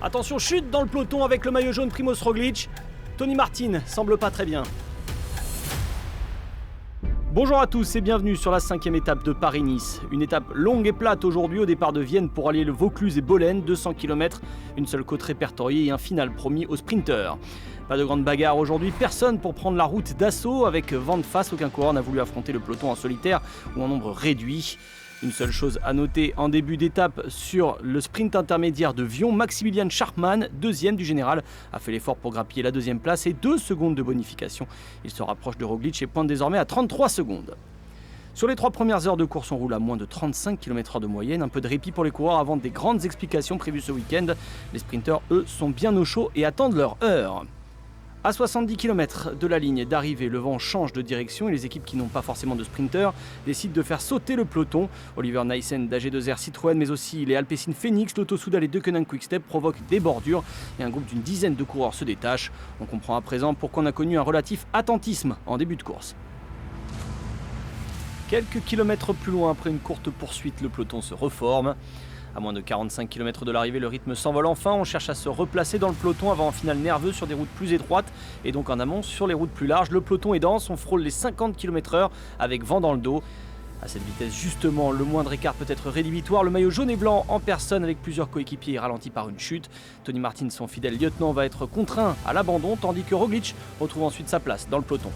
Attention, chute dans le peloton avec le maillot jaune Primož Roglič. Tony Martin semble pas très bien. Bonjour à tous et bienvenue sur la 5e étape de Paris-Nice. Une étape longue et plate aujourd'hui au départ de Vienne pour allier le Vaucluse et Bollène, 200 km, une seule côte répertoriée et un final promis aux sprinteurs. Pas de grande bagarre aujourd'hui, personne pour prendre la route d'assaut avec vent de face, aucun coureur n'a voulu affronter le peloton en solitaire ou en nombre réduit. Une seule chose à noter en début d'étape sur le sprint intermédiaire de Vion, Maximilian Schachmann, deuxième du général, a fait l'effort pour grappiller la deuxième place et 2 secondes de bonification. Il se rapproche de Roglič et pointe désormais à 33 secondes. Sur les 3 premières heures de course, on roule à moins de 35 km/h de moyenne. Un peu de répit pour les coureurs avant des grandes explications prévues ce week-end. Les sprinteurs, eux, sont bien au chaud et attendent leur heure. À 70 km de la ligne d'arrivée, le vent change de direction et les équipes qui n'ont pas forcément de sprinteurs décident de faire sauter le peloton. Oliver Neysen d'AG2R Citroën, mais aussi les Alpecin Phoenix, Lotto Soudal et Deceuninck Quick-Step provoquent des bordures et un groupe d'une dizaine de coureurs se détache. On comprend à présent pourquoi on a connu un relatif attentisme en début de course. Quelques kilomètres plus loin, après une courte poursuite, le peloton se reforme. À moins de 45 km de l'arrivée, le rythme s'envole enfin. On cherche à se replacer dans le peloton avant un final nerveux sur des routes plus étroites et donc en amont sur les routes plus larges. Le peloton est dense, on frôle les 50 km/h avec vent dans le dos. À cette vitesse, justement, le moindre écart peut être rédhibitoire. Le maillot jaune et blanc en personne avec plusieurs coéquipiers est ralenti par une chute. Tony Martin, son fidèle lieutenant, va être contraint à l'abandon tandis que Roglič retrouve ensuite sa place dans le peloton.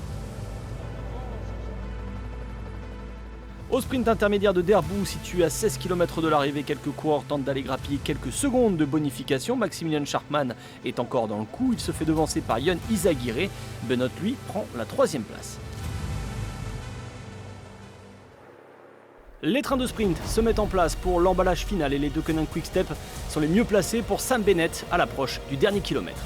Au sprint intermédiaire de Derbout, situé à 16 km de l'arrivée, quelques coureurs tentent d'aller grappiller quelques secondes de bonification. Maximilian Schachmann est encore dans le coup, il se fait devancer par Yon Izagirre. Benoît, lui, prend la 3e place. Les trains de sprint se mettent en place pour l'emballage final et les Deceuninck Quick-Step sont les mieux placés pour Sam Bennett à l'approche du dernier kilomètre.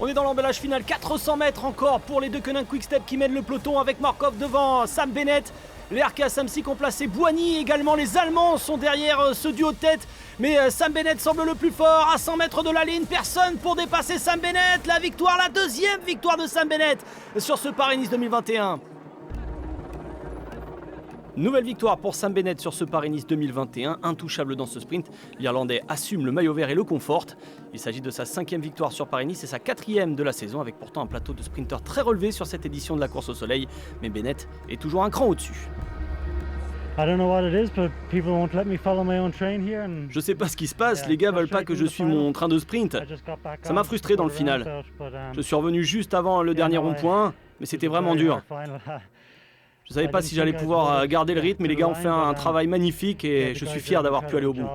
On est dans l'emballage final, 400 mètres encore pour les Deceuninck Quick-Step qui mènent le peloton avec Morkov devant Sam Bennett. Les RK Samsic ont placé Boigny, également les Allemands sont derrière ce duo de tête. Mais Sam Bennett semble le plus fort, à 100 mètres de la ligne, personne pour dépasser Sam Bennett. La victoire, la 2e victoire de Sam Bennett sur ce Paris-Nice 2021. Nouvelle victoire pour Sam Bennett sur ce Paris-Nice 2021, intouchable dans ce sprint. L'Irlandais assume le maillot vert et le conforte. Il s'agit de sa 5e victoire sur Paris-Nice et sa 4e de la saison, avec pourtant un plateau de sprinteurs très relevé sur cette édition de la course au soleil. Mais Bennett est toujours un cran au-dessus. Je sais pas ce qui se passe, les gars veulent pas que je suive mon train de sprint. Ça m'a frustré dans le final. Je suis revenu juste avant le dernier rond-point, mais c'était vraiment dur. Je savais pas si j'allais pouvoir garder le rythme, mais les gars ont fait un travail magnifique et je suis fier d'avoir pu aller au bout.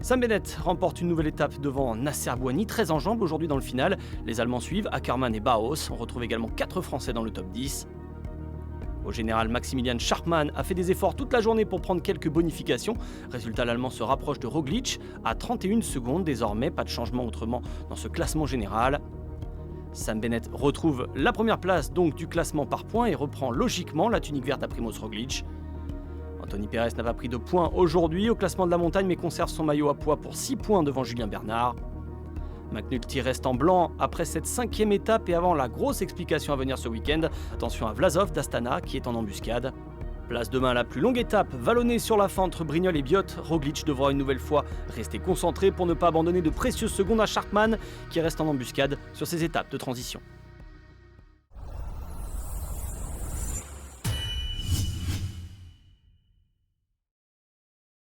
Sam Bennett remporte une nouvelle étape devant Nasser Boigny, très en jambes aujourd'hui dans le final. Les Allemands suivent, Ackermann et Bauhaus. On retrouve également 4 Français dans le top 10. Au général, Maximilian Schachmann a fait des efforts toute la journée pour prendre quelques bonifications. Résultat, l'Allemand se rapproche de Roglič à 31 secondes désormais. Pas de changement autrement dans ce classement général. Sam Bennett retrouve la première place donc du classement par points et reprend logiquement la tunique verte à Primož Roglič. Anthony Perez n'a pas pris de points aujourd'hui au classement de la montagne mais conserve son maillot à poids pour 6 points devant Julien Bernard. McNulty reste en blanc après cette 5e étape et avant la grosse explication à venir ce week-end. Attention à Vlasov d'Astana qui est en embuscade. Place demain la plus longue étape, vallonnée sur la fin entre Brignoles et Biot. Roglič devra une nouvelle fois rester concentré pour ne pas abandonner de précieuses secondes à Schachmann qui reste en embuscade sur ces étapes de transition.